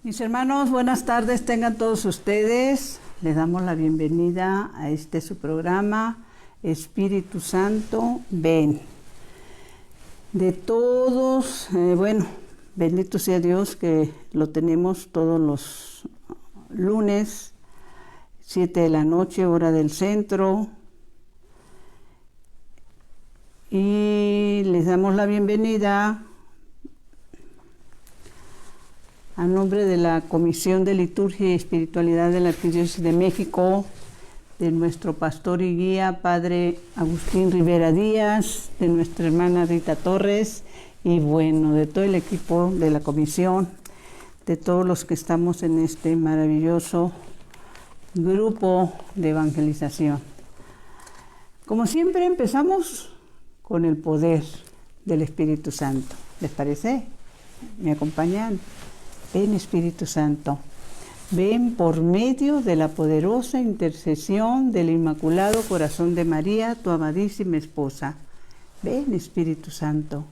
Mis hermanos, buenas tardes, tengan todos ustedes. Les damos la bienvenida a su programa, Espíritu Santo, ven. De todos, bendito sea Dios que lo tenemos todos los lunes, 7 de la noche, hora del centro. Y les damos la bienvenida a nombre de la Comisión de Liturgia y Espiritualidad de la Arquidiócesis de México, de nuestro pastor y guía, Padre Agustín Rivera Díaz, de nuestra hermana Rita Torres, y de todo el equipo de la comisión, de todos los que estamos en este maravilloso grupo de evangelización. Como siempre, empezamos con el poder del Espíritu Santo. ¿Les parece? ¿Me acompañan? Ven, Espíritu Santo, ven por medio de la poderosa intercesión del Inmaculado Corazón de María, tu amadísima esposa. Ven, Espíritu Santo,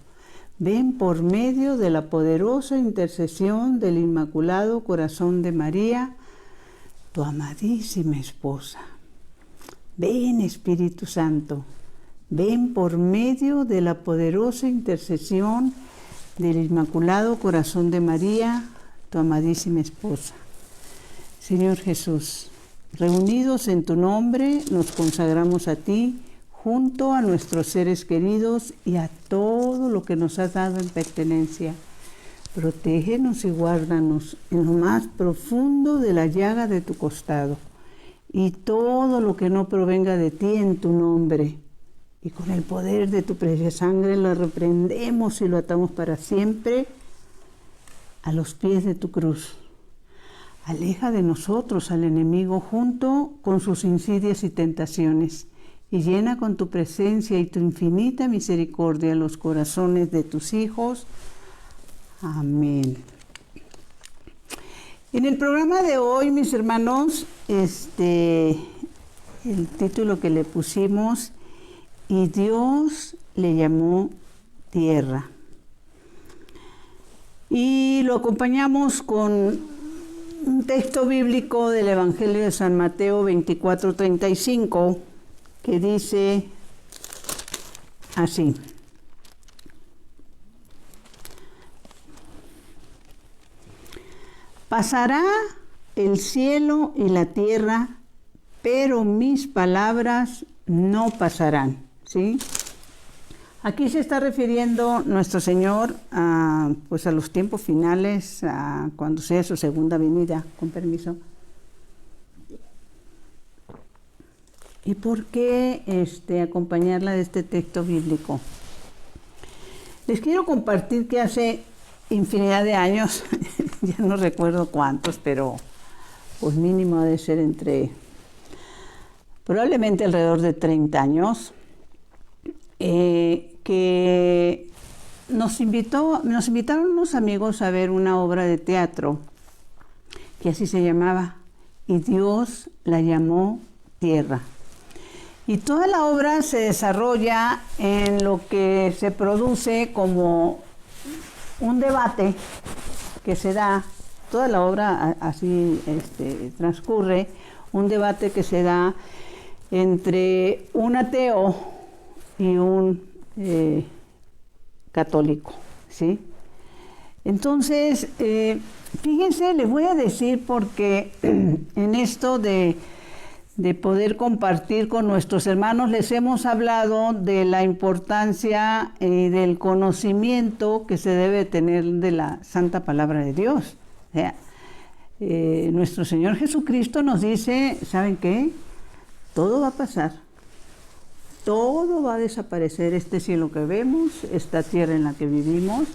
ven por medio de la poderosa intercesión del Inmaculado Corazón de María, tu amadísima esposa. Ven, Espíritu Santo, ven por medio de la poderosa intercesión del Inmaculado Corazón de María, tu amadísima esposa. Señor Jesús, reunidos en tu nombre, nos consagramos a ti, junto a nuestros seres queridos y a todo lo que nos has dado en pertenencia. Protégenos y guárdanos en lo más profundo de la llaga de tu costado, y todo lo que no provenga de ti en tu nombre. Y con el poder de tu preciosa sangre lo reprendemos y lo atamos para siempre a los pies de tu cruz. Aleja de nosotros al enemigo junto con sus insidias y tentaciones, y llena con tu presencia y tu infinita misericordia los corazones de tus hijos. Amén. En el programa de hoy, mis hermanos, el título que le pusimos, y Dios le llamó tierra. Y lo acompañamos con un texto bíblico del Evangelio de San Mateo 24:35, que dice así: pasará el cielo y la tierra, pero mis palabras no pasarán. ¿Sí? Aquí se está refiriendo nuestro Señor a los tiempos finales, a cuando sea su segunda venida, con permiso. ¿Y por qué acompañarla de este texto bíblico? Les quiero compartir que hace infinidad de años, ya no recuerdo cuántos, pero mínimo ha de ser probablemente alrededor de 30 años, que nos invitaron unos amigos a ver una obra de teatro que así se llamaba, y Dios la llamó tierra. Y toda la obra se desarrolla en lo que se produce como un debate que se da, toda la obra así transcurre, un debate que se da entre un ateo y un católico, ¿sí? Entonces, fíjense, les voy a decir porque en esto de poder compartir con nuestros hermanos, les hemos hablado de la importancia del conocimiento que se debe tener de la Santa Palabra de Dios. O sea, nuestro Señor Jesucristo nos dice, ¿saben qué? Todo va a pasar. Todo va a desaparecer, este cielo que vemos, esta tierra en la que vivimos,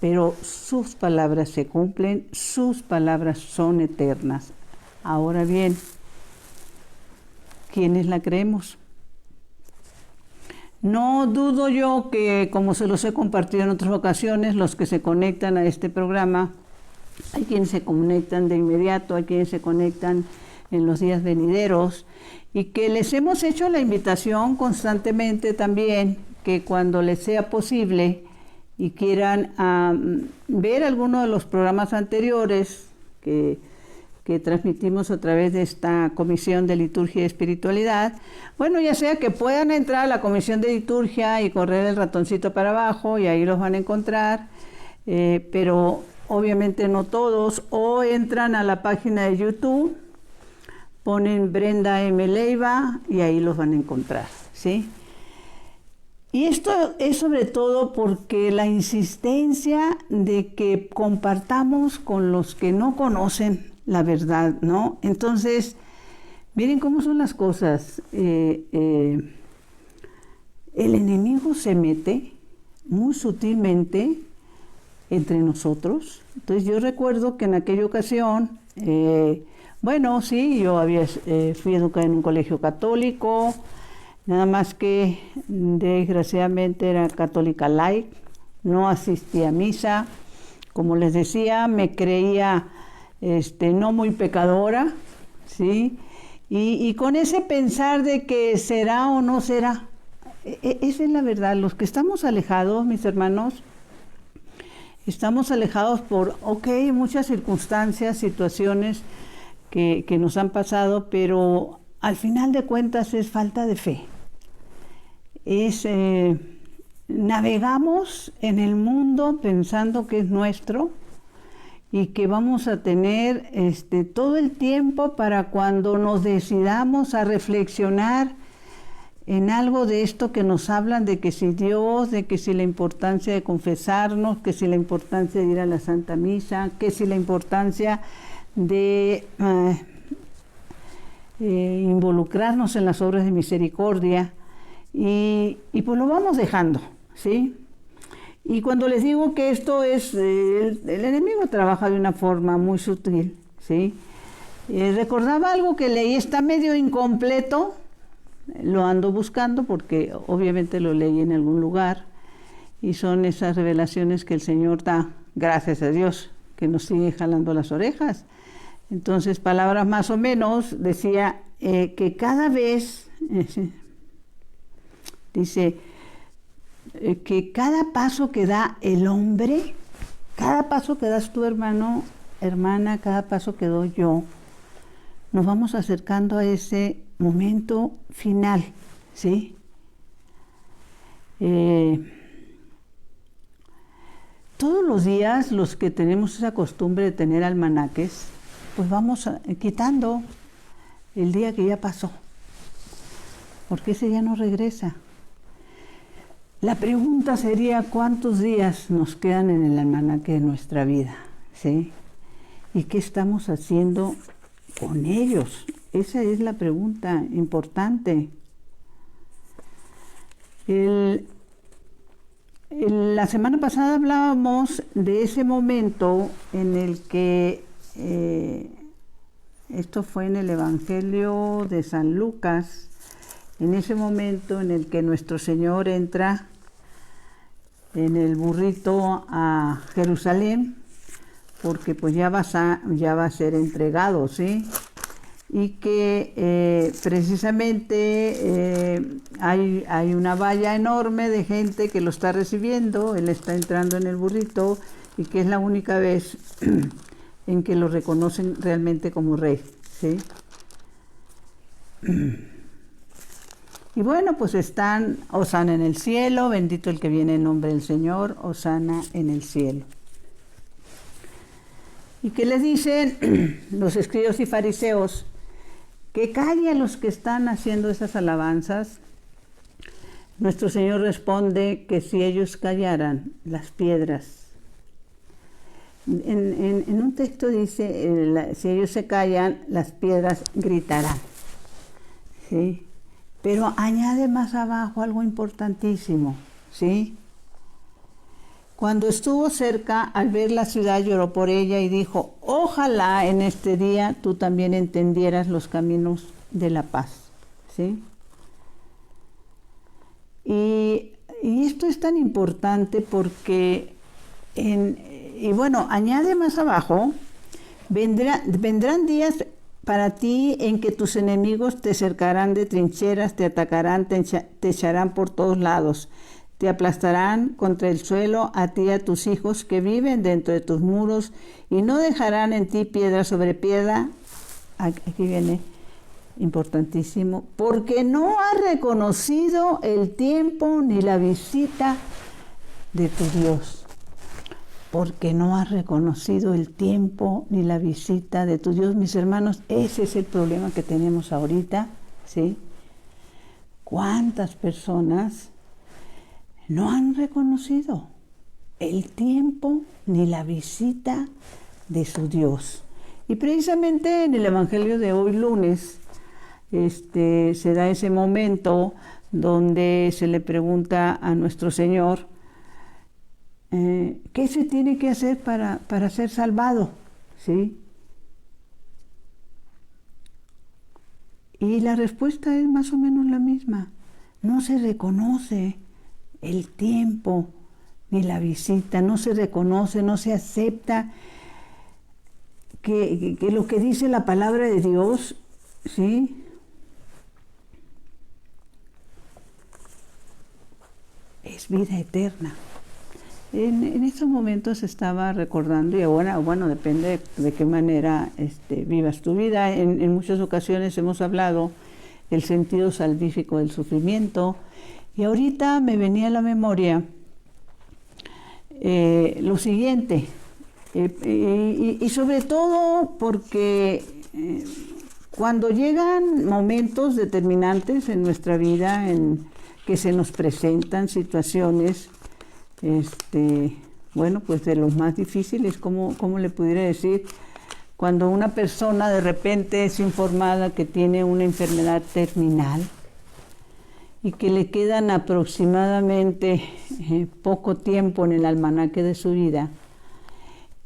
pero sus palabras se cumplen, sus palabras son eternas. Ahora bien, ¿quiénes la creemos? No dudo yo que, como se los he compartido en otras ocasiones, los que se conectan a este programa, hay quienes se conectan de inmediato, hay quienes se conectan en los días venideros, y que les hemos hecho la invitación constantemente también, que cuando les sea posible, y quieran ver alguno de los programas anteriores que transmitimos a través de esta Comisión de Liturgia y Espiritualidad, bueno, ya sea que puedan entrar a la Comisión de Liturgia y correr el ratoncito para abajo y ahí los van a encontrar, pero obviamente no todos, o entran a la página de YouTube, ponen Brenda M. Leiva y ahí los van a encontrar, ¿sí? Y esto es sobre todo porque la insistencia de que compartamos con los que no conocen la verdad, ¿no? Entonces, miren cómo son las cosas. El enemigo se mete muy sutilmente entre nosotros. Entonces, yo recuerdo que en aquella ocasión, bueno, sí, yo fui educada en un colegio católico, nada más que desgraciadamente era católica light, no asistía a misa, como les decía, me creía no muy pecadora, ¿sí? Y con ese pensar de que será o no será, esa es la verdad. Los que estamos alejados, mis hermanos, estamos alejados por, muchas circunstancias, situaciones que nos han pasado, pero al final de cuentas es falta de fe. Navegamos en el mundo pensando que es nuestro y que vamos a tener todo el tiempo para cuando nos decidamos a reflexionar en algo de esto que nos hablan de que si Dios, de que si la importancia de confesarnos, que si la importancia de ir a la Santa Misa, que si la importancia de involucrarnos en las obras de misericordia. Y pues lo vamos dejando, ¿sí? Y cuando les digo que esto es, el enemigo trabaja de una forma muy sutil, ¿sí? Recordaba algo que leí, está medio incompleto, lo ando buscando porque obviamente lo leí en algún lugar, y son esas revelaciones que el Señor da, gracias a Dios, que nos sigue jalando las orejas. Entonces, palabras más o menos, decía que cada vez... Dice que cada paso que da el hombre, cada paso que das tú, hermano, hermana, cada paso que doy yo, nos vamos acercando a ese momento final, ¿sí? Todos los días, los que tenemos esa costumbre de tener almanaques, pues vamos quitando el día que ya pasó, porque ese ya no regresa. La pregunta sería, ¿cuántos días nos quedan en el almanaque de nuestra vida? ¿Sí? ¿Y qué estamos haciendo con ellos? Esa es la pregunta importante. La semana pasada hablábamos de ese momento en el que, esto fue en el Evangelio de San Lucas, en ese momento en el que nuestro Señor entra en el burrito a Jerusalén, porque pues ya va a ser entregado, ¿sí? Y que precisamente hay una valla enorme de gente que lo está recibiendo, él está entrando en el burrito, y que es la única vez en que lo reconocen realmente como rey, ¿sí? Y bueno, pues están, Hosana en el cielo, bendito el que viene en nombre del Señor, Hosana en el cielo. ¿Y qué les dicen los escribas y fariseos? Que calle a los que están haciendo esas alabanzas. Nuestro Señor responde que si ellos callaran, las piedras. En un texto dice, si ellos se callan, las piedras gritarán, ¿sí? Pero añade más abajo algo importantísimo, ¿sí? Cuando estuvo cerca, al ver la ciudad, lloró por ella y dijo, ojalá en este día tú también entendieras los caminos de la paz, ¿sí? Y esto es tan importante porque, y bueno, añade más abajo, vendrán días para ti en que tus enemigos te cercarán de trincheras, te atacarán, te echarán por todos lados, te aplastarán contra el suelo a ti y a tus hijos que viven dentro de tus muros, y no dejarán en ti piedra sobre piedra. Aquí viene importantísimo, porque no has reconocido el tiempo ni la visita de tu Dios. Porque no has reconocido el tiempo ni la visita de tu Dios. Mis hermanos, ese es el problema que tenemos ahorita, ¿sí? ¿Cuántas personas no han reconocido el tiempo ni la visita de su Dios? Y precisamente en el Evangelio de hoy, lunes, se da ese momento donde se le pregunta a nuestro Señor, ¿qué se tiene que hacer para ser salvado? ¿Sí? Y la respuesta es más o menos la misma. No se reconoce el tiempo ni la visita, no se reconoce, no se acepta que lo que dice la palabra de Dios, ¿sí?, es vida eterna. En estos momentos estaba recordando, y ahora, bueno, depende de qué manera vivas tu vida. En muchas ocasiones hemos hablado del sentido salvífico del sufrimiento, y ahorita me venía a la memoria lo siguiente, y sobre todo porque cuando llegan momentos determinantes en nuestra vida, en que se nos presentan situaciones, bueno, pues de los más difíciles, ¿cómo le pudiera decir? Cuando una persona de repente es informada que tiene una enfermedad terminal y que le quedan aproximadamente poco tiempo en el almanaque de su vida,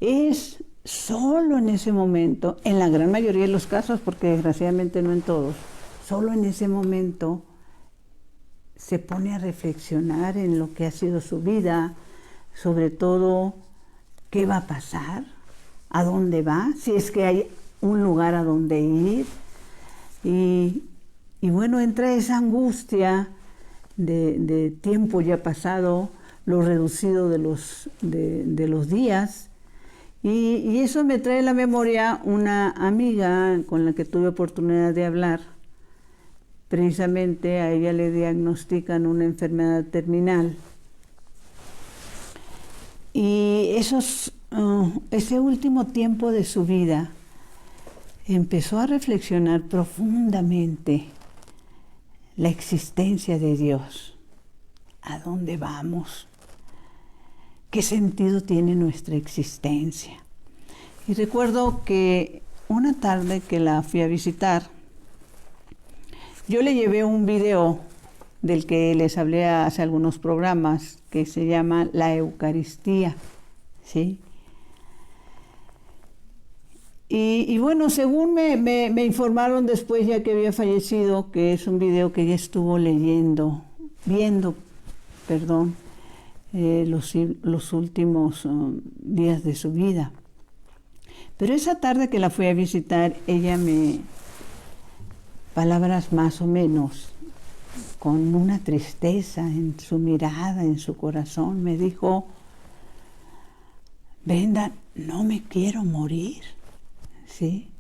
es solo en ese momento, en la gran mayoría de los casos, porque desgraciadamente no en todos, solo en ese momento se pone a reflexionar en lo que ha sido su vida, sobre todo qué va a pasar, a dónde va, si es que hay un lugar a donde ir. Y bueno, entra esa angustia de tiempo ya pasado, lo reducido de los días. Y eso me trae a la memoria una amiga con la que tuve oportunidad de hablar. Precisamente a ella le diagnostican una enfermedad terminal. Y ese último tiempo de su vida empezó a reflexionar profundamente la existencia de Dios. ¿A dónde vamos? ¿Qué sentido tiene nuestra existencia? Y recuerdo que una tarde que la fui a visitar, yo le llevé un video del que les hablé hace algunos programas, que se llama La Eucaristía, ¿sí? Y bueno, según me informaron después, ya que había fallecido, que es un video que ella estuvo viendo, los últimos días de su vida. Pero esa tarde que la fui a visitar, ella palabras más o menos, con una tristeza en su mirada, en su corazón, me dijo: Brenda, no me quiero morir, ¿sí?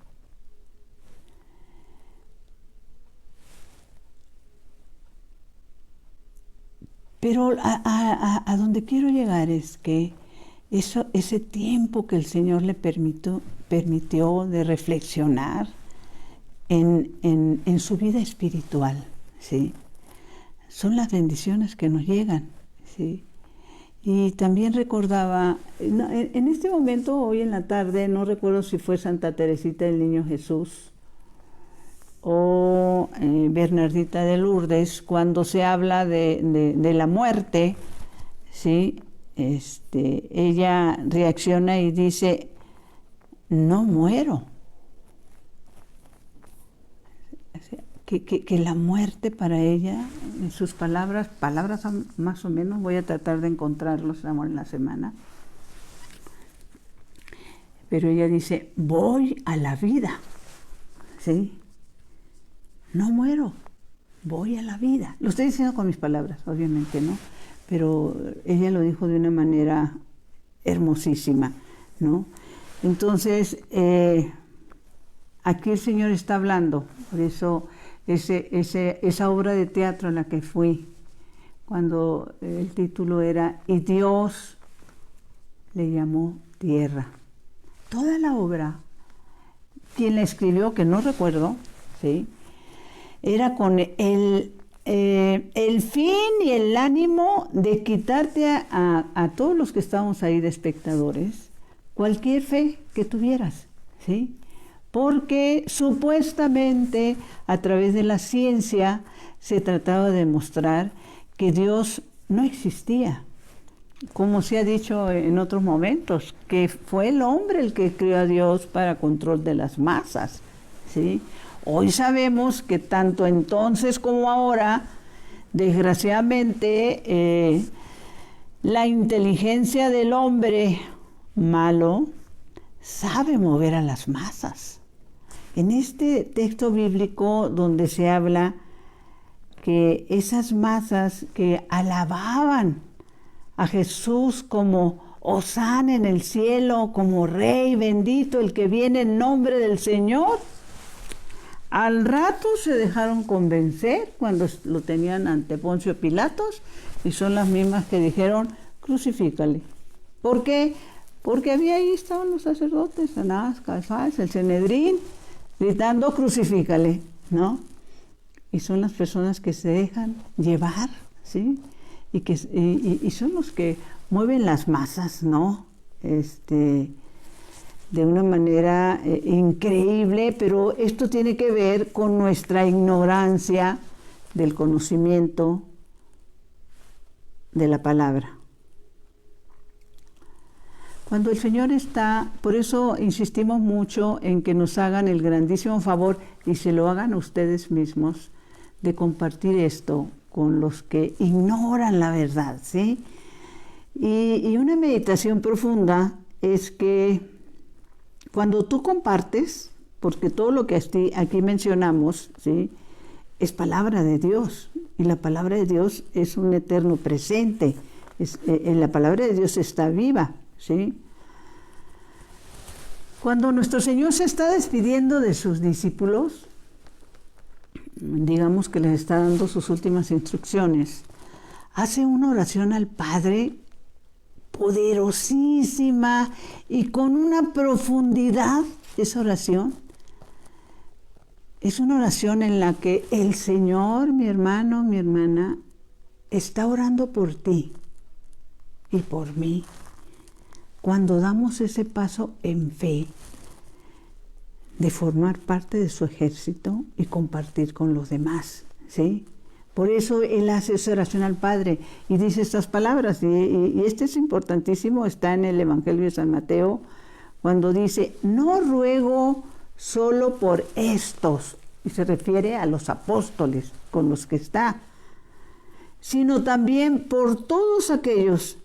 Pero a donde quiero llegar es que ese tiempo que el Señor le permitió de reflexionar en su vida espiritual, ¿sí?, son las bendiciones que nos llegan, ¿sí? Y también recordaba, en este momento, hoy en la tarde, no recuerdo si fue Santa Teresita del Niño Jesús o Bernardita de Lourdes, cuando se habla de la muerte, ¿sí? Ella reacciona y dice: no muero. Que la muerte para ella, en sus palabras más o menos, voy a tratar de encontrarlos en la semana, pero ella dice: voy a la vida, ¿sí? No muero, voy a la vida. Lo estoy diciendo con mis palabras, obviamente, ¿no? pero ella lo dijo de una manera hermosísima, ¿no? Entonces, aquí el Señor está hablando, por eso esa obra de teatro en la que fui, cuando el título era "Y Dios le llamó tierra". Toda la obra, quien la escribió, que no recuerdo, ¿sí?, era con el fin y el ánimo de quitarte a todos los que estábamos ahí de espectadores cualquier fe que tuvieras, ¿sí? Porque supuestamente a través de la ciencia se trataba de demostrar que Dios no existía, como se ha dicho en otros momentos, que fue el hombre el que creó a Dios para control de las masas, ¿sí? Hoy sabemos que tanto entonces como ahora, desgraciadamente, la inteligencia del hombre malo sabe mover a las masas. En este texto bíblico donde se habla que esas masas que alababan a Jesús como Hosana en el cielo, como Rey bendito, el que viene en nombre del Señor, al rato se dejaron convencer cuando lo tenían ante Poncio Pilatos, y son las mismas que dijeron: crucifícale. ¿Por qué? Porque ahí estaban los sacerdotes, Anás, Caifás, el Sanedrín, gritando: crucifícale, ¿no? Y son las personas que se dejan llevar, ¿sí? Y son los que mueven las masas, ¿no? De una manera increíble, pero esto tiene que ver con nuestra ignorancia del conocimiento de la palabra. Cuando el Señor está, por eso insistimos mucho en que nos hagan el grandísimo favor, y se lo hagan ustedes mismos, de compartir esto con los que ignoran la verdad, ¿sí? Y una meditación profunda es que cuando tú compartes, porque todo lo que aquí mencionamos, ¿sí?, es palabra de Dios, y la palabra de Dios es un eterno presente, la palabra de Dios está viva, ¿sí? Cuando nuestro Señor se está despidiendo de sus discípulos, digamos que les está dando sus últimas instrucciones, hace una oración al Padre poderosísima y con una profundidad. Esa oración es una oración en la que el Señor, mi hermano, mi hermana, está orando por ti y por mí. Cuando damos ese paso en fe de formar parte de su ejército y compartir con los demás, ¿sí? Por eso Él hace esa oración al Padre y dice estas palabras, y este es importantísimo, está en el Evangelio de San Mateo, cuando dice: no ruego solo por estos, y se refiere a los apóstoles con los que está, sino también por todos aquellos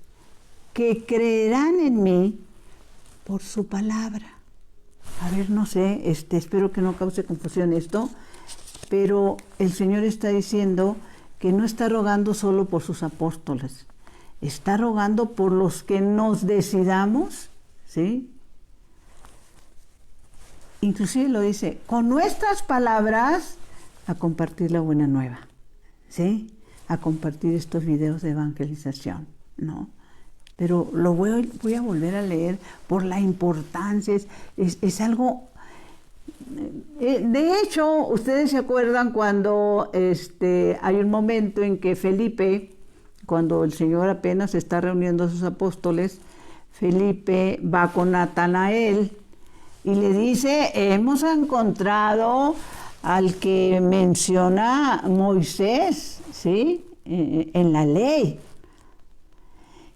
que creerán en mí por su palabra. A ver, no sé, espero que no cause confusión esto, pero el Señor está diciendo que no está rogando solo por sus apóstoles, está rogando por los que nos decidamos, ¿sí? Inclusive lo dice, con nuestras palabras, a compartir la buena nueva, ¿sí? A compartir estos videos de evangelización, ¿no? Pero lo voy a volver a leer por la importancia, es algo. De hecho, ustedes se acuerdan cuando hay un momento en que Felipe, cuando el Señor apenas está reuniendo a sus apóstoles, Felipe va con Natanael y le dice: hemos encontrado al que menciona Moisés, ¿sí?, en la ley.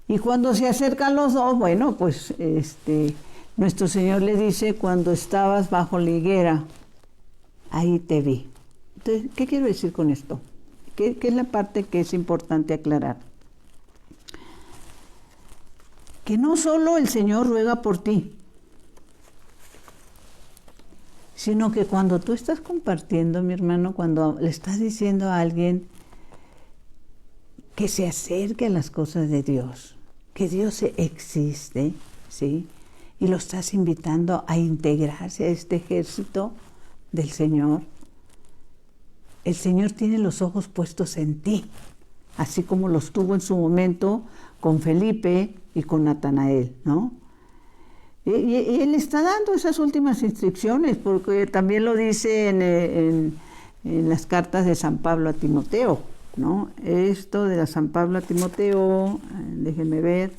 Y cuando se acercan los dos, bueno, pues nuestro Señor le dice: cuando estabas bajo la higuera, ahí te vi. Entonces, ¿qué quiero decir con esto? ¿Qué es la parte que es importante aclarar? Que no solo el Señor ruega por ti, sino que cuando tú estás compartiendo, mi hermano, cuando le estás diciendo a alguien que se acerque a las cosas de Dios, que Dios existe, ¿sí? Y lo estás invitando a integrarse a este ejército del Señor. El Señor tiene los ojos puestos en ti, así como los tuvo en su momento con Felipe y con Natanael, ¿no? Y Él está dando esas últimas instrucciones, porque también lo dice en las cartas de San Pablo a Timoteo, ¿no? Esto de la San Pablo a Timoteo, déjenme ver,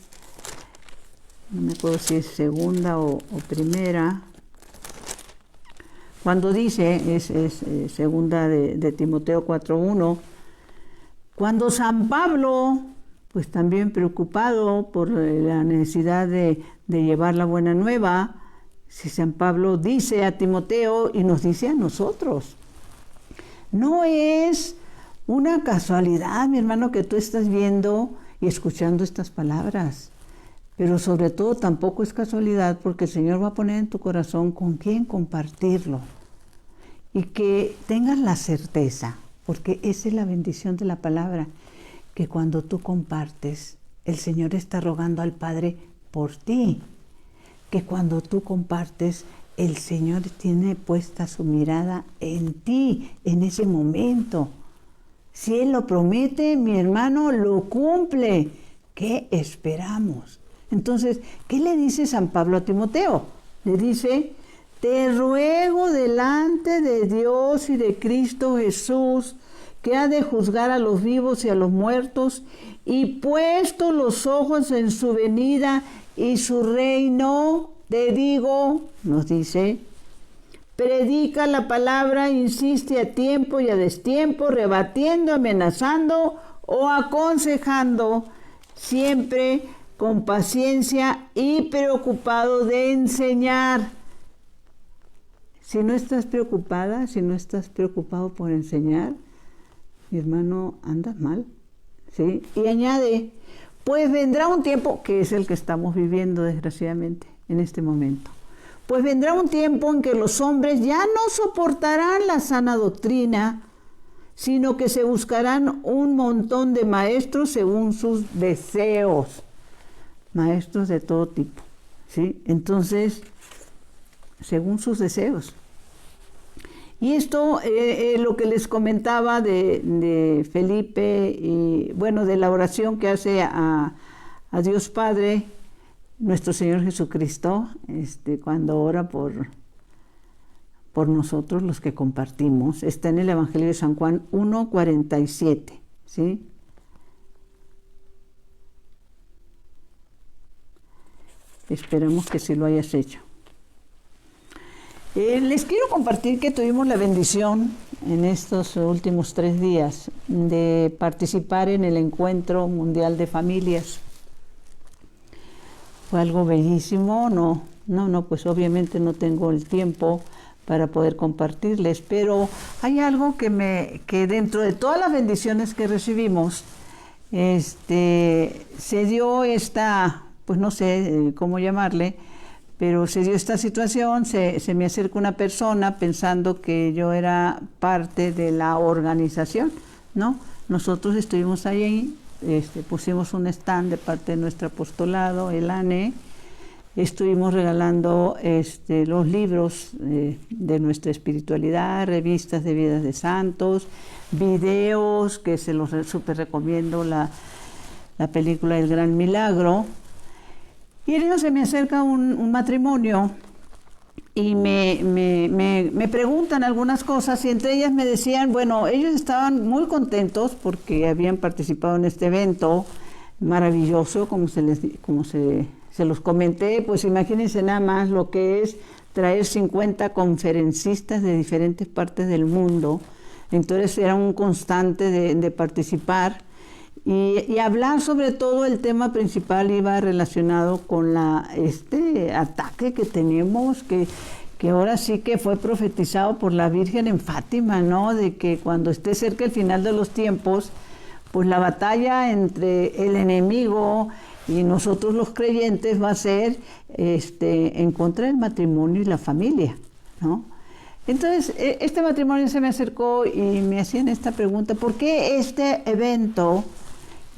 no me acuerdo si es segunda o primera, cuando dice, es segunda de Timoteo 4:1, cuando San Pablo, pues también preocupado por la necesidad de llevar la buena nueva, si San Pablo dice a Timoteo y nos dice a nosotros, no es una casualidad, mi hermano, que tú estás viendo y escuchando estas palabras, pero sobre todo tampoco es casualidad porque el Señor va a poner en tu corazón con quién compartirlo y que tengas la certeza, porque esa es la bendición de la palabra, que cuando tú compartes, el Señor está rogando al Padre por ti, que cuando tú compartes, el Señor tiene puesta su mirada en ti, en ese momento. Si Él lo promete, mi hermano, lo cumple. ¿Qué esperamos? Entonces, ¿qué le dice San Pablo a Timoteo? Le dice, te ruego delante de Dios y de Cristo Jesús, que ha de juzgar a los vivos y a los muertos, y puesto los ojos en su venida y su reino, te digo, nos dice, predica la palabra, insiste a tiempo y a destiempo, rebatiendo, amenazando o aconsejando, siempre con paciencia y preocupado de enseñar. Si no estás preocupada, si no estás preocupado por enseñar, mi hermano, andas mal, ¿sí? Y añade, pues vendrá un tiempo, que es el que estamos viviendo desgraciadamente en este momento, pues vendrá un tiempo en que los hombres ya no soportarán la sana doctrina, sino que se buscarán un montón de maestros según sus deseos, maestros de todo tipo, ¿sí? Entonces, según sus deseos. Y esto, lo que les comentaba de Felipe, y bueno, de la oración que hace a Dios Padre, nuestro Señor Jesucristo, cuando ora por nosotros los que compartimos, está en el Evangelio de San Juan 1:47, ¿sí? Esperamos que sí lo hayas hecho. Les quiero compartir que tuvimos la bendición en estos últimos 3 días de participar en el Encuentro Mundial de Familias. Fue algo bellísimo, pues obviamente no tengo el tiempo para poder compartirles, pero hay algo que dentro de todas las bendiciones que recibimos, se dio esta, pues no sé cómo llamarle, pero se dio esta situación, se me acerca una persona pensando que yo era parte de la organización, ¿no? Nosotros estuvimos ahí, pusimos un stand de parte de nuestro apostolado, el ANE, estuvimos regalando los libros de nuestra espiritualidad, revistas de vidas de santos, videos, que se los súper recomiendo, la película El Gran Milagro. Y en eso se me acerca un matrimonio y me preguntan algunas cosas, y entre ellas me decían, bueno, ellos estaban muy contentos porque habían participado en este evento maravilloso, como se los comenté, pues imagínense nada más lo que es traer 50 conferencistas de diferentes partes del mundo. Entonces era un constante de participar. Y hablar sobre todo, el tema principal iba relacionado con este ataque que tenemos, que ahora sí que fue profetizado por la Virgen en Fátima, ¿no? De que cuando esté cerca el final de los tiempos, pues la batalla entre el enemigo y nosotros los creyentes va a ser en contra del matrimonio y la familia, ¿no? Entonces, este matrimonio se me acercó y me hacían esta pregunta, ¿por qué este evento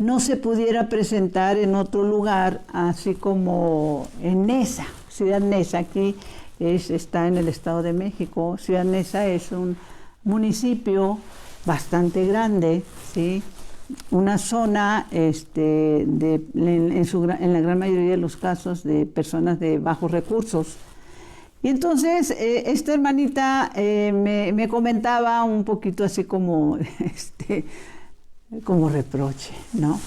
no se pudiera presentar en otro lugar, así como en Neza, Ciudad Neza, aquí está en el Estado de México. Ciudad Neza es un municipio bastante grande, ¿sí? Una zona en la gran mayoría de los casos de personas de bajos recursos. Y entonces esta hermanita me comentaba un poquito así como, como reproche, ¿no?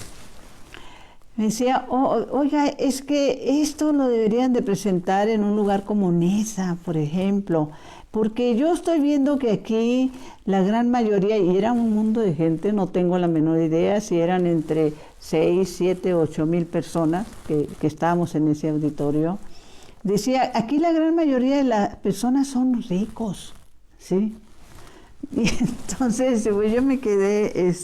Me decía, oiga, es que esto lo deberían de presentar en un lugar como Neza, por ejemplo, porque yo estoy viendo que aquí la gran mayoría, y era un mundo de gente, no tengo la menor idea si eran entre 6, 7, 8 mil personas que estábamos en ese auditorio. Decía, aquí la gran mayoría de las personas son ricos, ¿sí? Y entonces pues, yo me quedé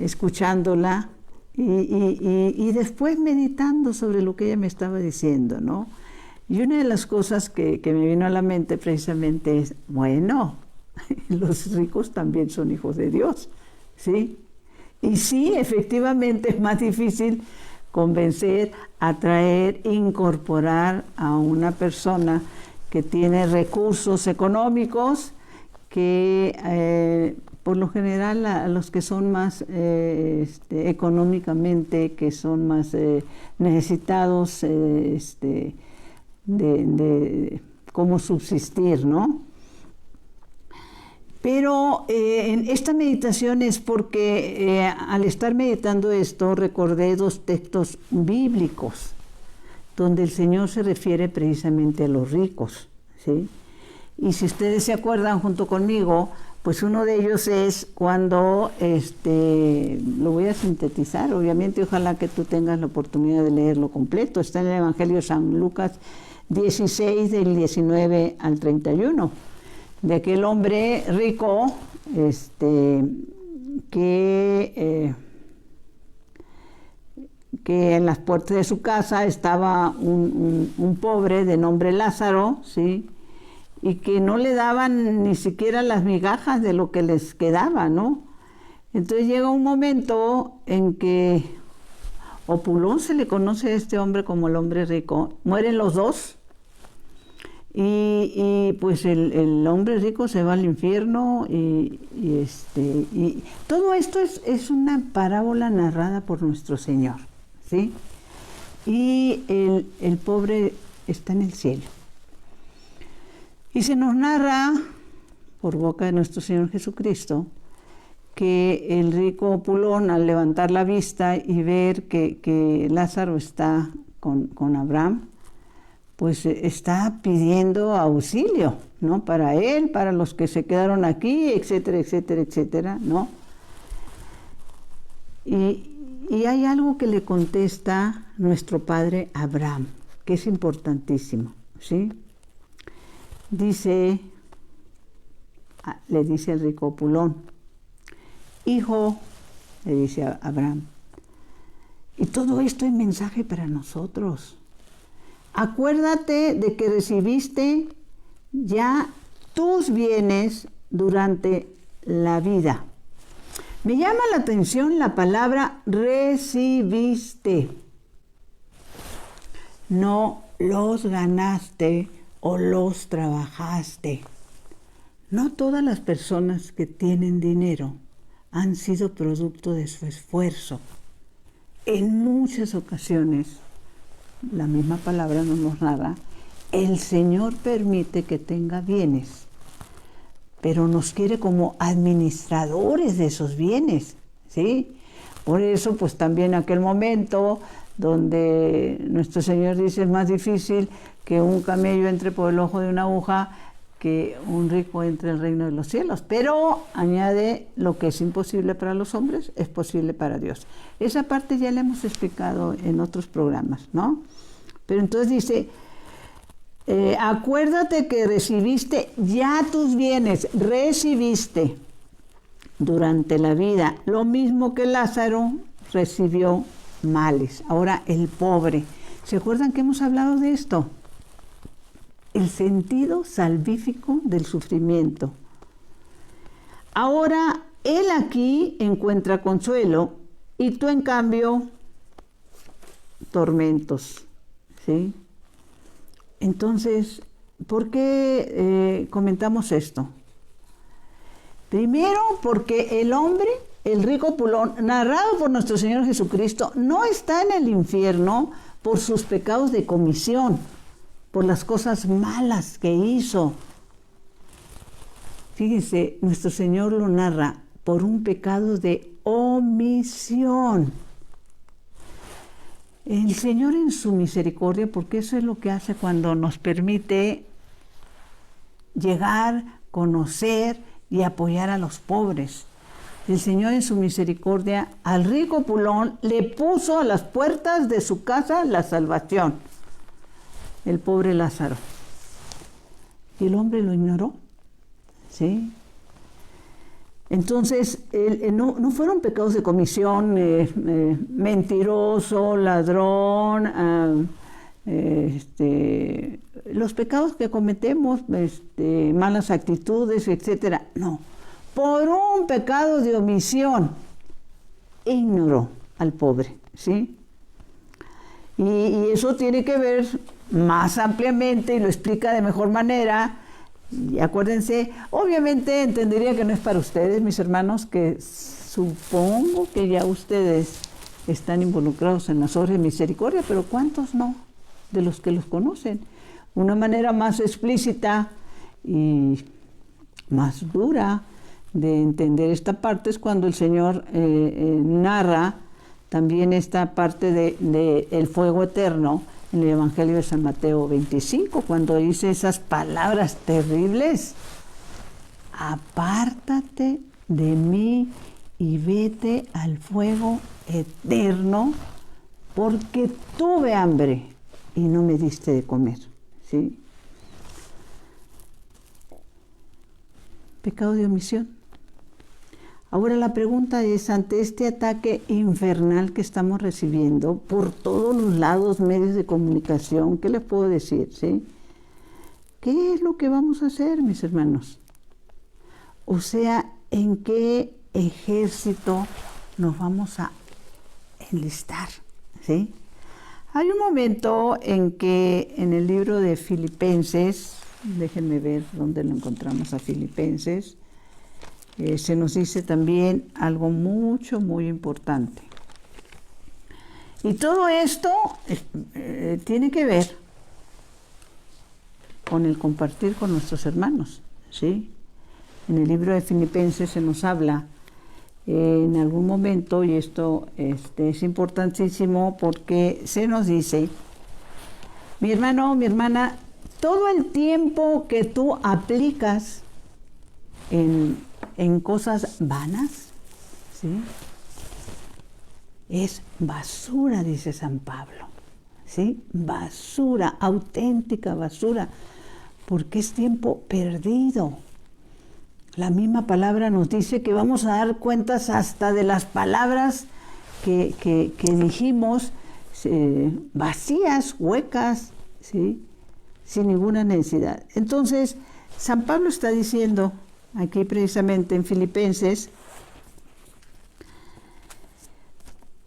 escuchándola y después meditando sobre lo que ella me estaba diciendo, ¿no? Y una de las cosas que me vino a la mente precisamente es, bueno, los ricos también son hijos de Dios, ¿sí? Y sí, efectivamente es más difícil convencer, atraer, incorporar a una persona que tiene recursos económicos que por lo general a los que son más económicamente, que son más necesitados de cómo subsistir, ¿no? Pero en esta meditación es porque al estar meditando esto recordé 2 textos bíblicos donde el Señor se refiere precisamente a los ricos, ¿sí? Y si ustedes se acuerdan junto conmigo, pues uno de ellos es cuando, lo voy a sintetizar, obviamente, ojalá que tú tengas la oportunidad de leerlo completo, está en el Evangelio de San Lucas 16, del 19 al 31. De aquel hombre rico que en las puertas de su casa estaba un pobre de nombre Lázaro, ¿sí? Y que no le daban ni siquiera las migajas de lo que les quedaba, ¿no? Entonces llega un momento en que Opulón se le conoce a este hombre como el hombre rico, mueren los dos. Y pues el hombre rico se va al infierno y todo esto es una parábola narrada por nuestro Señor, ¿sí? Y el pobre está en el cielo. Y se nos narra, por boca de nuestro Señor Jesucristo, que el rico Opulón, al levantar la vista y ver que Lázaro está con Abraham, pues está pidiendo auxilio, ¿no? Para él, para los que se quedaron aquí, etcétera, etcétera, etcétera, ¿no? Y hay algo que le contesta nuestro padre Abraham, que es importantísimo, ¿sí? Le dice el rico Opulón, hijo, le dice a Abraham, y todo esto es mensaje para nosotros. Acuérdate de que recibiste ya tus bienes durante la vida. Me llama la atención la palabra recibiste. No los ganaste o los trabajaste. No todas las personas que tienen dinero han sido producto de su esfuerzo. En muchas ocasiones, la misma palabra nos narra, el Señor permite que tenga bienes, pero nos quiere como administradores de esos bienes, ¿sí? Por eso, pues también aquel momento donde nuestro Señor dice, es más difícil que un camello entre por el ojo de una aguja que un rico entre el reino de los cielos. Pero añade, lo que es imposible para los hombres es posible para Dios. Esa parte ya la hemos explicado en otros programas, ¿no? Pero entonces dice, acuérdate que recibiste ya tus bienes, recibiste durante la vida, lo mismo que Lázaro recibió males. Ahora el pobre, ¿se acuerdan que hemos hablado de esto? El sentido salvífico del sufrimiento. Ahora Él aquí encuentra consuelo y tú en cambio tormentos, ¿sí? Entonces, ¿por qué comentamos esto? Primero, porque el hombre, el rico Pulón, narrado por nuestro Señor Jesucristo, no está en el infierno por sus pecados de comisión, por las cosas malas que hizo. Fíjense, nuestro Señor lo narra por un pecado de omisión. El Señor en su misericordia, porque eso es lo que hace cuando nos permite llegar, conocer y apoyar a los pobres. El Señor en su misericordia al rico Pulón le puso a las puertas de su casa la salvación. El pobre Lázaro. Y el hombre lo ignoró. ¿Sí? Entonces, no fueron pecados de comisión, mentiroso, ladrón, los pecados que cometemos, malas actitudes, etcétera. No, por un pecado de omisión, ignoró al pobre, ¿sí? Y eso tiene que ver más ampliamente, y lo explica de mejor manera. Y acuérdense, obviamente entendería que no es para ustedes, mis hermanos, que supongo que ya ustedes están involucrados en las obras de misericordia, pero ¿cuántos no? De los que los conocen. Una manera más explícita y más dura de entender esta parte es cuando el Señor narra también esta parte de el fuego eterno en el Evangelio de San Mateo 25, cuando dice esas palabras terribles: apártate de mí y vete al fuego eterno, porque tuve hambre y no me diste de comer, ¿sí? Pecado de omisión. Ahora la pregunta es, ante este ataque infernal que estamos recibiendo por todos los lados, medios de comunicación, ¿qué les puedo decir? ¿Sí? ¿Qué es lo que vamos a hacer, mis hermanos? O sea, ¿en qué ejército nos vamos a enlistar? ¿Sí? Hay un momento en que en el libro de Filipenses, déjenme ver dónde lo encontramos a Filipenses, se nos dice también algo muy importante. Y todo esto tiene que ver con el compartir con nuestros hermanos, ¿sí? En el libro de Filipenses se nos habla en algún momento, y esto es importantísimo porque se nos dice: mi hermano, mi hermana, todo el tiempo que tú aplicas en cosas vanas, ¿sí?, es basura, dice San Pablo, ¿sí? Basura, auténtica basura, porque es tiempo perdido. La misma palabra nos dice que vamos a dar cuentas hasta de las palabras que dijimos, vacías, huecas, ¿sí?, sin ninguna necesidad. Entonces, San Pablo está diciendo aquí precisamente en Filipenses: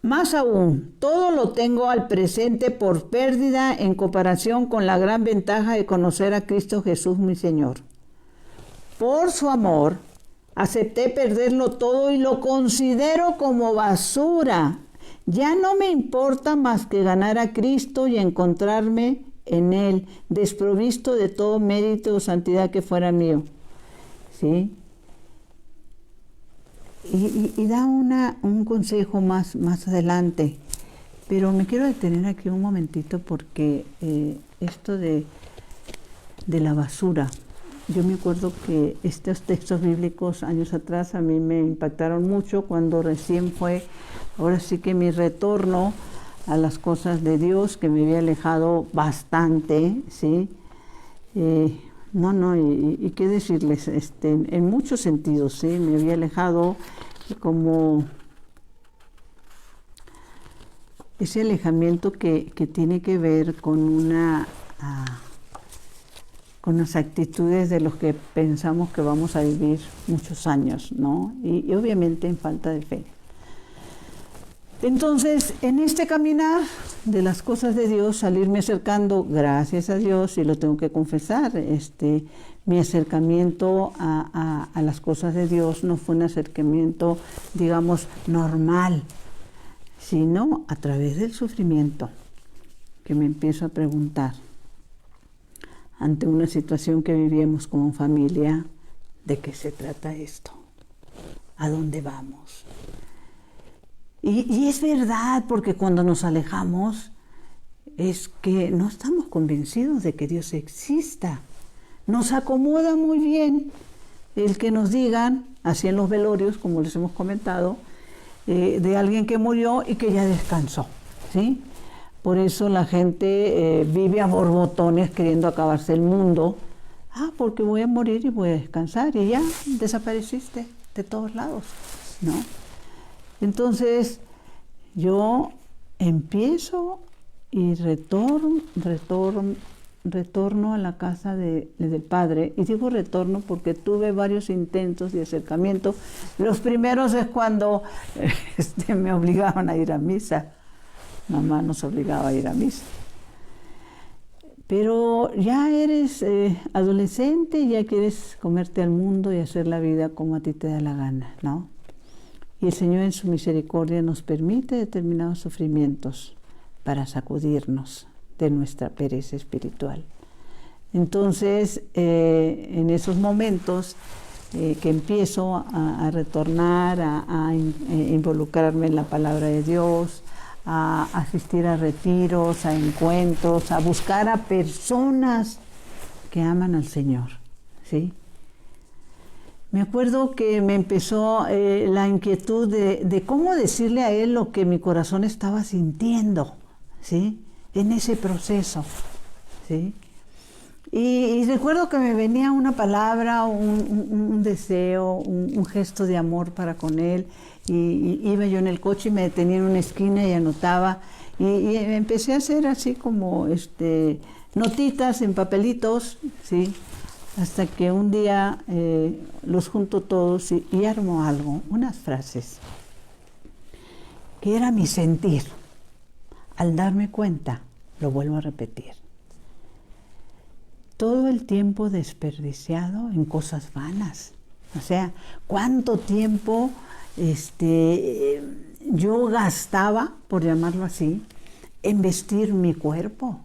más aún, todo lo tengo al presente por pérdida en comparación con la gran ventaja de conocer a Cristo Jesús mi Señor. Por su amor, acepté perderlo todo y lo considero como basura. Ya no me importa más que ganar a Cristo y encontrarme en Él, desprovisto de todo mérito o santidad que fuera mío. ¿Sí? Y da un consejo más adelante, pero me quiero detener aquí un momentito porque esto de la basura, yo me acuerdo que estos textos bíblicos años atrás a mí me impactaron mucho cuando recién fue, ahora sí que mi retorno a las cosas de Dios, que me había alejado bastante, ¿sí? Y qué decirles, en muchos sentidos, ¿sí? Me había alejado como ese alejamiento que tiene que ver con una con las actitudes de los que pensamos que vamos a vivir muchos años, ¿no? Y obviamente en falta de fe. Entonces, en este caminar de las cosas de Dios, salirme acercando, gracias a Dios, y lo tengo que confesar, mi acercamiento a las cosas de Dios no fue un acercamiento, digamos, normal, sino a través del sufrimiento, que me empiezo a preguntar, ante una situación que vivíamos como familia, ¿de qué se trata esto? ¿A dónde vamos? Y es verdad, porque cuando nos alejamos es que no estamos convencidos de que Dios exista. Nos acomoda muy bien el que nos digan, así en los velorios, como les hemos comentado, de alguien que murió y que ya descansó, ¿sí? Por eso la gente vive a borbotones queriendo acabarse el mundo. Porque voy a morir y voy a descansar, y ya desapareciste de todos lados, ¿no? Entonces, yo empiezo y retorno a la casa del Padre. Y digo retorno porque tuve varios intentos de acercamiento. Los primeros es cuando me obligaban a ir a misa. Mamá nos obligaba a ir a misa. Pero ya eres adolescente, ya quieres comerte al mundo y hacer la vida como a ti te da la gana, ¿no? Y el Señor en su misericordia nos permite determinados sufrimientos para sacudirnos de nuestra pereza espiritual. Entonces, en esos momentos que empiezo a retornar, a involucrarme en la palabra de Dios, a asistir a retiros, a encuentros, a buscar a personas que aman al Señor, ¿sí? Me acuerdo que me empezó la inquietud de cómo decirle a Él lo que mi corazón estaba sintiendo, ¿sí? En ese proceso, ¿sí? Y recuerdo que me venía una palabra, un deseo, un gesto de amor para con Él, y iba yo en el coche y me detenía en una esquina y anotaba, y empecé a hacer así como notitas en papelitos, ¿sí? Hasta que un día los junto todos y armo algo, unas frases, que era mi sentir. Al darme cuenta, lo vuelvo a repetir. Todo el tiempo desperdiciado en cosas vanas. O sea, ¿cuánto tiempo yo gastaba, por llamarlo así, en vestir mi cuerpo?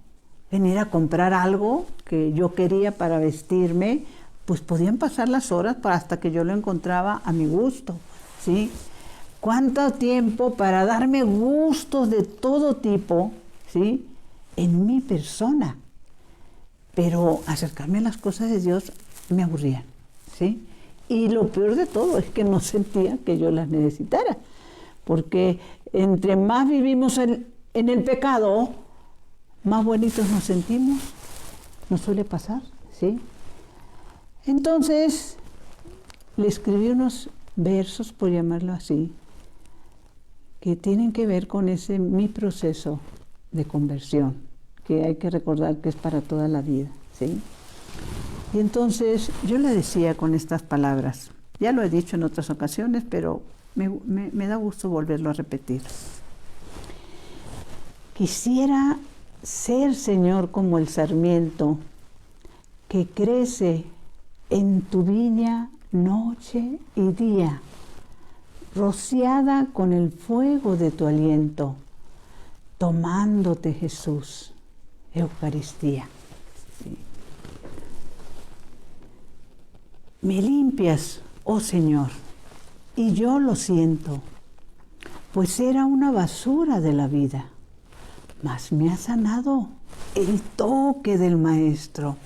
En ir a comprar algo que yo quería para vestirme, pues podían pasar las horas hasta que yo lo encontraba a mi gusto, ¿sí? ¿Cuánto tiempo para darme gustos de todo tipo, ¿sí? En mi persona? Pero acercarme a las cosas de Dios me aburrían, ¿sí? Y lo peor de todo es que no sentía que yo las necesitara, porque entre más vivimos en el pecado, más bonitos nos sentimos. Nos suele pasar, ¿sí? Entonces, le escribí unos versos, por llamarlo así, que tienen que ver con mi proceso de conversión, que hay que recordar que es para toda la vida, ¿sí? Y entonces yo le decía con estas palabras, ya lo he dicho en otras ocasiones, pero me da gusto volverlo a repetir. Quisiera ser, Señor, como el sarmiento que crece en tu viña noche y día, rociada con el fuego de tu aliento, tomándote, Jesús, Eucaristía. Sí. Me limpias, oh Señor, y yo lo siento, pues era una basura de la vida, mas me ha sanado el toque del Maestro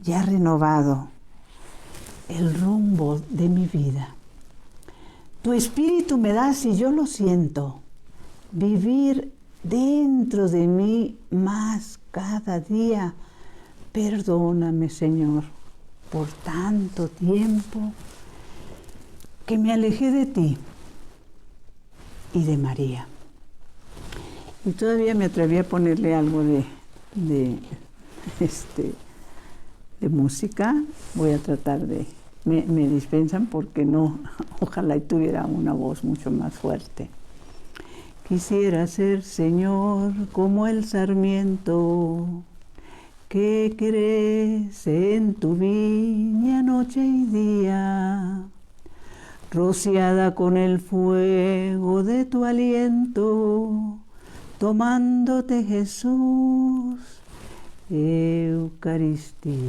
y ha renovado el rumbo de mi vida. Tu espíritu me das y yo lo siento, vivir dentro de mí más cada día. Perdóname, Señor, por tanto tiempo que me alejé de ti y de María. Y todavía me atreví a ponerle algo de de música. Voy a tratar de... Me dispensan porque no, ojalá y tuviera una voz mucho más fuerte. Quisiera ser, Señor, como el sarmiento que crece en tu viña noche y día, rociada con el fuego de tu aliento, tomándote, Jesús, Eucaristía.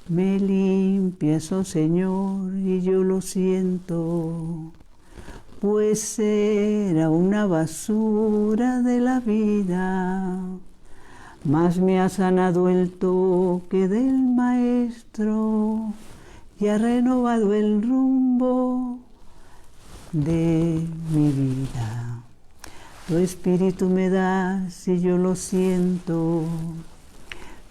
Me limpias, oh Señor, y yo lo siento, pues era una basura de la vida, mas me ha sanado el toque del Maestro y ha renovado el rumbo de mi vida. Tu Espíritu me das y yo lo siento,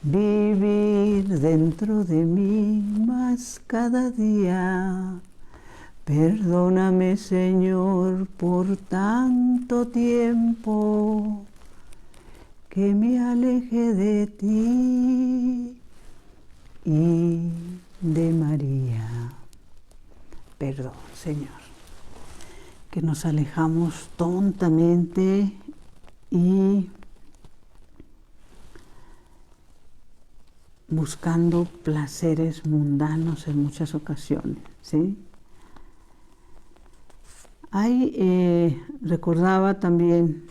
vivir dentro de mí más cada día. Perdóname, Señor, por tanto tiempo que me alejé de ti y de María. Perdón, Señor, que nos alejamos tontamente y buscando placeres mundanos en muchas ocasiones, ¿sí? Recordaba también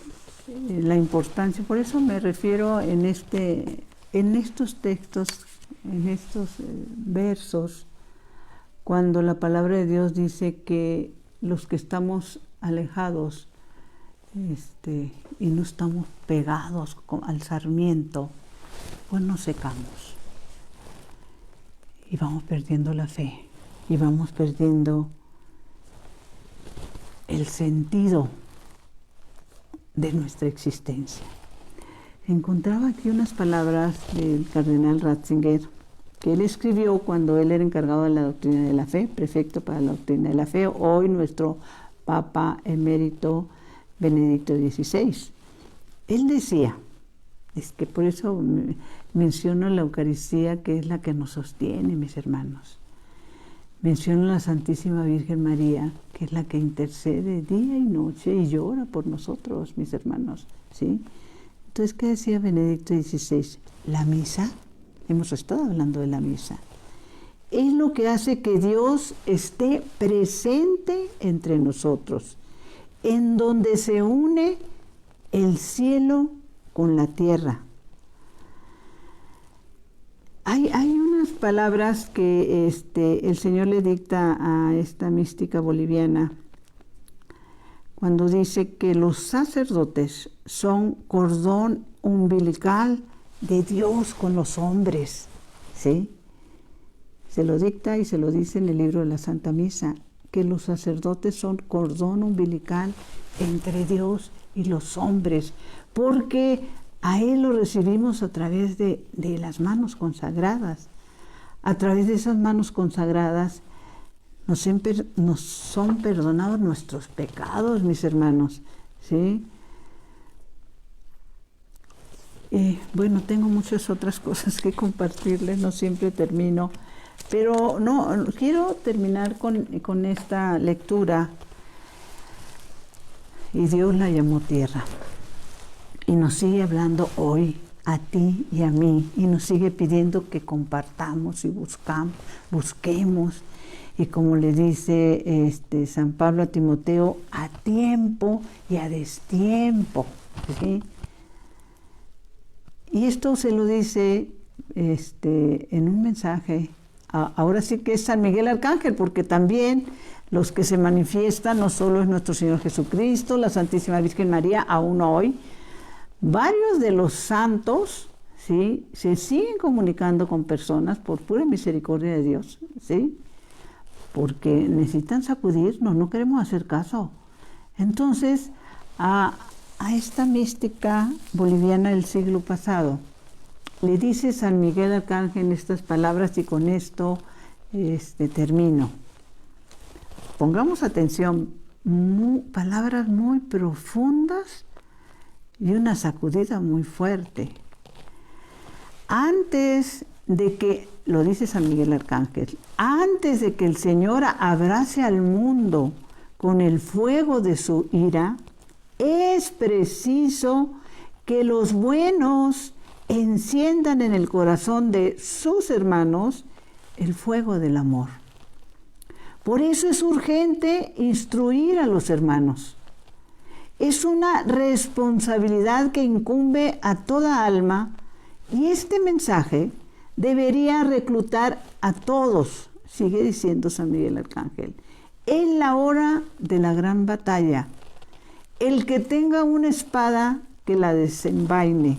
la importancia, por eso me refiero en estos textos, en estos versos, cuando la palabra de Dios dice que los que estamos alejados y no estamos pegados al sarmiento, pues nos secamos y vamos perdiendo la fe y vamos perdiendo el sentido de nuestra existencia. Encontraba aquí unas palabras del cardenal Ratzinger que él escribió cuando él era encargado de la doctrina de la fe, prefecto para la doctrina de la fe, hoy nuestro Papa emérito Benedicto XVI. Él decía, es que por eso menciono la Eucaristía, que es la que nos sostiene, mis hermanos. Menciono a la Santísima Virgen María, que es la que intercede día y noche y llora por nosotros, mis hermanos, ¿sí? Entonces, ¿qué decía Benedicto XVI? La misa, hemos estado hablando de la misa, es lo que hace que Dios esté presente entre nosotros, en donde se une el cielo con la tierra. Hay unas palabras que el Señor le dicta a esta mística boliviana cuando dice que los sacerdotes son cordón umbilical de Dios con los hombres, ¿sí? Se lo dicta y se lo dice en el libro de la Santa Misa, que los sacerdotes son cordón umbilical entre Dios y los hombres, porque a Él lo recibimos a través de las manos consagradas. A través de esas manos consagradas nos son perdonados nuestros pecados, mis hermanos, ¿sí? Bueno, tengo muchas otras cosas que compartirles, no siempre termino, pero no quiero terminar con esta lectura. Y Dios la llamó tierra. Y nos sigue hablando hoy a ti y a mí, y nos sigue pidiendo que compartamos y busquemos, y como le dice San Pablo a Timoteo, a tiempo y a destiempo, ¿sí? Y esto se lo dice en un mensaje, ahora sí que es San Miguel Arcángel, porque también los que se manifiestan no solo es nuestro Señor Jesucristo, la Santísima Virgen María, aún hoy. Varios de los santos, ¿sí?, se siguen comunicando con personas por pura misericordia de Dios, ¿sí?, porque necesitan sacudirnos, no queremos hacer caso. Entonces, a esta mística boliviana del siglo pasado, le dice San Miguel Arcángel estas palabras, y con esto termino. Pongamos atención, palabras muy profundas y una sacudida muy fuerte. Antes de que, lo dice San Miguel Arcángel, antes de que el Señor abrace al mundo con el fuego de su ira, es preciso que los buenos enciendan en el corazón de sus hermanos el fuego del amor. Por eso es urgente instruir a los hermanos. Es una responsabilidad que incumbe a toda alma, y este mensaje debería reclutar a todos, sigue diciendo San Miguel Arcángel, en la hora de la gran batalla. El que tenga una espada, que la desenvaine.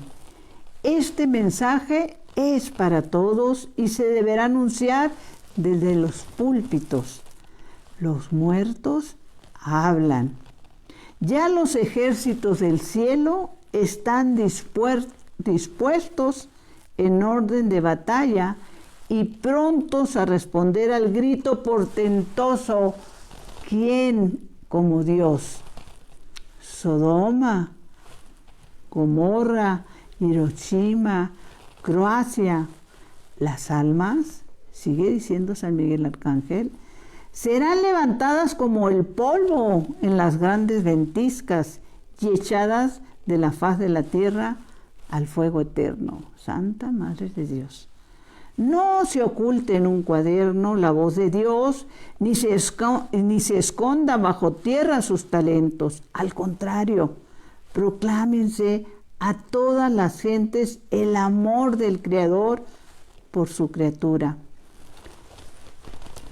Este mensaje es para todos y se deberá anunciar desde los púlpitos. Los muertos hablan. Ya los ejércitos del cielo están dispuestos en orden de batalla y prontos a responder al grito portentoso: ¿quién como Dios? Sodoma, Gomorra, Hiroshima, Croacia, las almas, sigue diciendo San Miguel Arcángel, serán levantadas como el polvo en las grandes ventiscas y echadas de la faz de la tierra al fuego eterno. Santa Madre de Dios. No se oculte en un cuaderno la voz de Dios, ni se esconda bajo tierra sus talentos. Al contrario, proclámense a todas las gentes el amor del Creador por su criatura.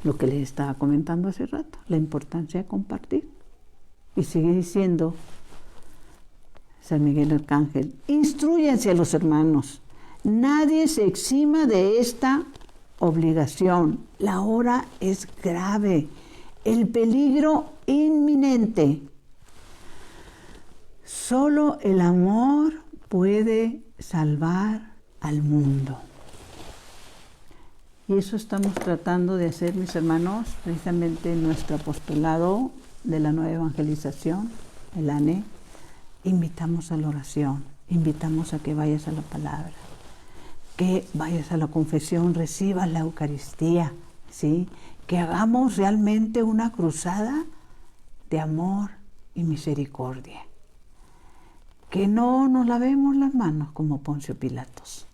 Lo que les estaba comentando hace rato, la importancia de compartir. Y sigue diciendo San Miguel Arcángel, instrúyanse a los hermanos. Nadie se exima de esta obligación. La hora es grave, el peligro inminente. Solo el amor puede salvar al mundo. Y eso estamos tratando de hacer, mis hermanos, precisamente en nuestro apostolado de la nueva evangelización, el ANE. Invitamos a la oración, invitamos a que vayas a la palabra, que vayas a la confesión, recibas la Eucaristía, ¿sí? Que hagamos realmente una cruzada de amor y misericordia. Que no nos lavemos las manos como Poncio Pilatos,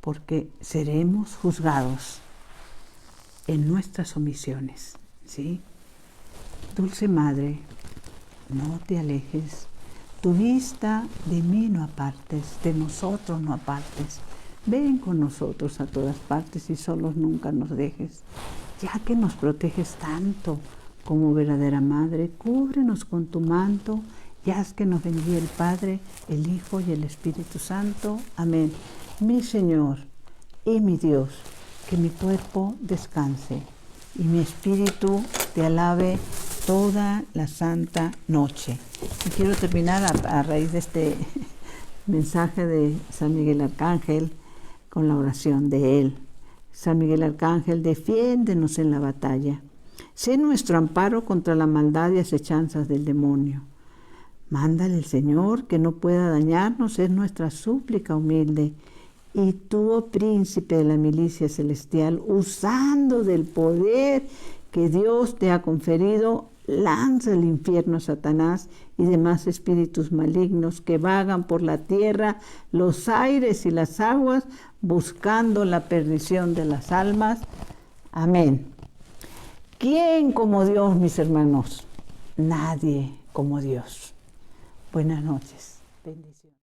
porque seremos juzgados en nuestras omisiones, ¿sí? Dulce Madre, no te alejes, tu vista de mí no apartes, de nosotros no apartes. Ven con nosotros a todas partes y solos nunca nos dejes. Ya que nos proteges tanto como verdadera Madre, cúbrenos con tu manto y haz que nos bendiga el Padre, el Hijo y el Espíritu Santo. Amén. Mi Señor y mi Dios, que mi cuerpo descanse y mi espíritu te alabe toda la santa noche. Y quiero terminar a raíz de este mensaje de San Miguel Arcángel con la oración de él. San Miguel Arcángel, defiéndenos en la batalla. Sé nuestro amparo contra la maldad y acechanzas del demonio. Mándale el Señor que no pueda dañarnos, es nuestra súplica humilde. Y tú, oh príncipe de la milicia celestial, usando del poder que Dios te ha conferido, lanza al infierno a Satanás y demás espíritus malignos que vagan por la tierra, los aires y las aguas, buscando la perdición de las almas. Amén. ¿Quién como Dios, mis hermanos? Nadie como Dios. Buenas noches. Bendiciones.